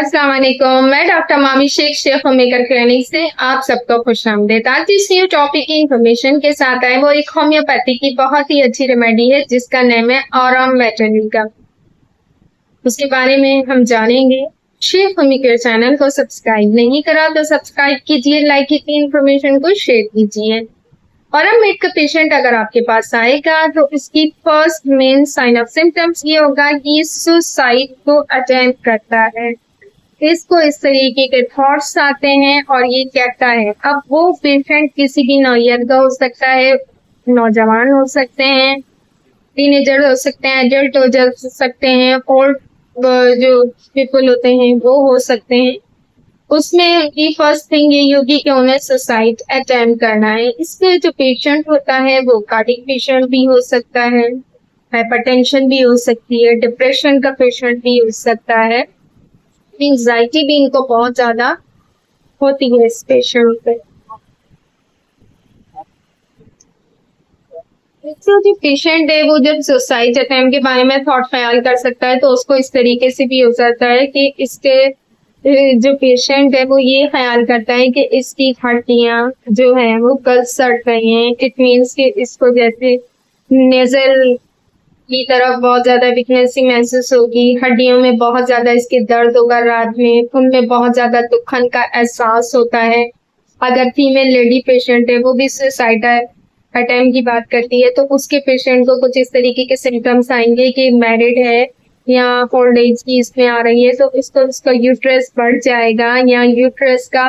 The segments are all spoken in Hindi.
अस्सलाम वालेकुम। मैं डॉक्टर मामी शेख होममेकर क्लिनिक से आप सबको खुशामदीद। आज इस न्यू टॉपिक की इंफॉर्मेशन के साथ आए वो एक होम्योपैथी की बहुत ही अच्छी रेमेडी है जिसका नेम है ऑरम वेटरनिका। उसके बारे में हम जानेंगे। शेफ होममेकर चैनल को सब्सक्राइब नहीं करा तो सब्सक्राइब कीजिए, लाइक कीजिए, इंफॉर्मेशन को शेयर कीजिए। ऑरम वेट का पेशेंट अगर आपके पास आएगा तो इसकी first main sign of symptoms ये होगा कि सुसाइड को अटेम्प्ट करता है। इसको इस तरीके के थॉट्स आते हैं और ये कहता है। अब वो पेशेंट किसी भी नौयत का हो सकता है, नौजवान हो सकते हैं, टीनेजर हो सकते हैं, एडल्ट हो सकते हैं, ओल्ड जो पीपल होते हैं वो हो सकते हैं। उसमें की फर्स्ट थिंग ये होगी कि उन्हें सुसाइड अटेम्प्ट करना है। इसमें जो पेशेंट होता है वो कार्डियक पेशेंट भी हो सकता है, हाइपरटेंशन भी हो सकती है, डिप्रेशन का पेशेंट भी हो सकता है, एंजाइटी भी इनको बहुत ज्यादा होती है इस पेशेंट पे। तो जो पेशेंट है वो जब सुसाइड अटेम्प्ट के बारे में थॉट ख्याल कर सकता है तो उसको इस तरीके से भी हो सकता है कि इसके जो पेशेंट है वो ये ख्याल करता है कि इसकी हड्डियां जो है वो कल सड़ रही हैं। इट मीन्स कि इसको जैसे नेजल की तरफ बहुत ज्यादा वीकनेस महसूस होगी, हड्डियों में बहुत ज्यादा इसके दर्द होगा, रात में उनमें बहुत ज्यादा दुखन का एहसास होता है। अगर फीमेल लेडी पेशेंट है वो भी सुसाइड अटेम्प्ट की बात करती है तो उसके पेशेंट को कुछ इस तरीके के सिम्टम्स आएंगे कि मैरिड है या ओल्ड एज की इसमें आ रही है तो इसका यूट्रस बढ़ जाएगा या यूट्रस का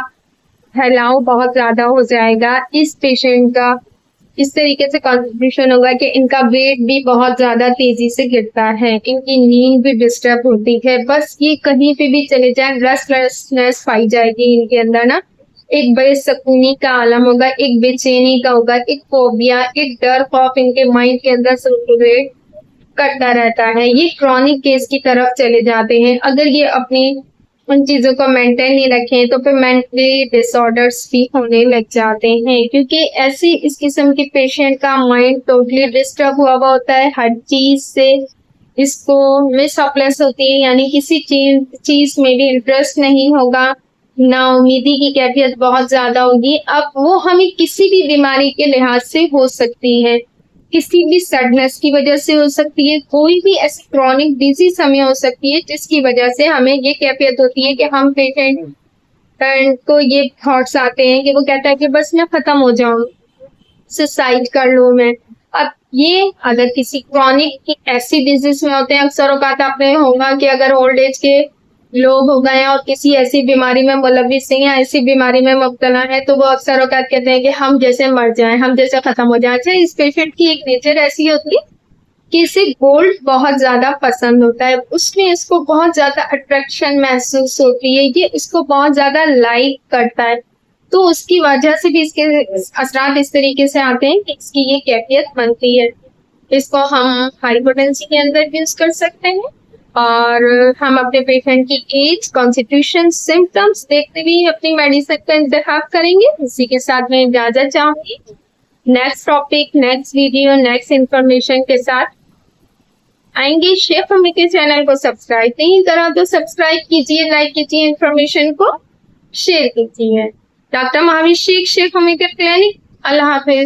फैलाव बहुत ज्यादा हो जाएगा। इस पेशेंट का इस तरीके से कॉन्ट्रीब्यूशन होगा कि इनका वेट भी बहुत ज्यादा तेजी से गिरता है, इनकी नींद भी डिस्टर्ब होती है। बस ये कहीं पे भी चले जाए रेस्टलेसनेस पाई जाएगी इनके अंदर ना। एक बेसकूनी का आलम होगा, एक बेचैनी का होगा, एक फोबिया, एक डर खौफ इनके माइंड के अंदर सर्कुलेट करता रहता है। ये क्रॉनिक केस की तरफ चले जाते हैं। अगर ये अपनी उन चीजों को मेंटेन नहीं रखें तो फिर मेंटली डिसऑर्डर्स भी होने लग जाते हैं, क्योंकि ऐसी इस किस्म के पेशेंट का माइंड टोटली डिस्टर्ब हुआ होता है। हर चीज से इसको मिसअप्लेस होती है, यानी किसी चीज में भी इंटरेस्ट नहीं होगा, ना उम्मीदी की कैफियत बहुत ज्यादा होगी। अब वो हमें किसी भी बीमारी के लिहाज से हो सकती है, किसी भी सैडनेस की वजह से हो सकती है, कोई भी ऐसी क्रॉनिक डिजीज हमें हो सकती है जिसकी वजह से हमें ये कैफियत होती है कि हम पेशेंट को ये थॉट्स आते हैं कि वो कहता है कि बस मैं खत्म हो जाऊं, सुसाइड कर लूं मैं। अब ये अगर किसी क्रॉनिक की ऐसी डिजीज में होते हैं, अक्सर औकात आपने होगा कि अगर ओल्ड एज के लोग हो गए और किसी ऐसी बीमारी में मुलविस हैं या ऐसी बीमारी में मुब्तला है तो वो अक्सर औकात कहते हैं कि हम जैसे मर जाएं, हम जैसे खत्म हो जाए। अच्छा, इस पेशेंट की एक नेचर ऐसी होती है कि इसे गोल्ड बहुत ज्यादा पसंद होता है, उसमें इसको बहुत ज्यादा अट्रैक्शन महसूस होती है, ये इसको बहुत ज्यादा लाइक करता है। तो उसकी वजह से भी इसके असरात इस तरीके से आते हैं कि इसकी ये कैफियत बनती है। इसको हम हाइपोटेंसी के अंदर यूज कर सकते हैं और हम अपने पेशेंट की एज, कॉन्स्टिट्यूशन, सिम्टम्स देखते हुए अपनी मेडिसिन का इंतखाब करेंगे। इसी के साथ मैं इजाजत चाहूंगी। Next topic, next video, next information के साथ आएंगे। शेफ होममेकर चैनल को सब्सक्राइब नहीं करा तो सब्सक्राइब कीजिए, लाइक कीजिए, इंफॉर्मेशन को शेयर कीजिए। Doctor Mahavir Sheikh homemaker clinic. अल्लाह हाफिज।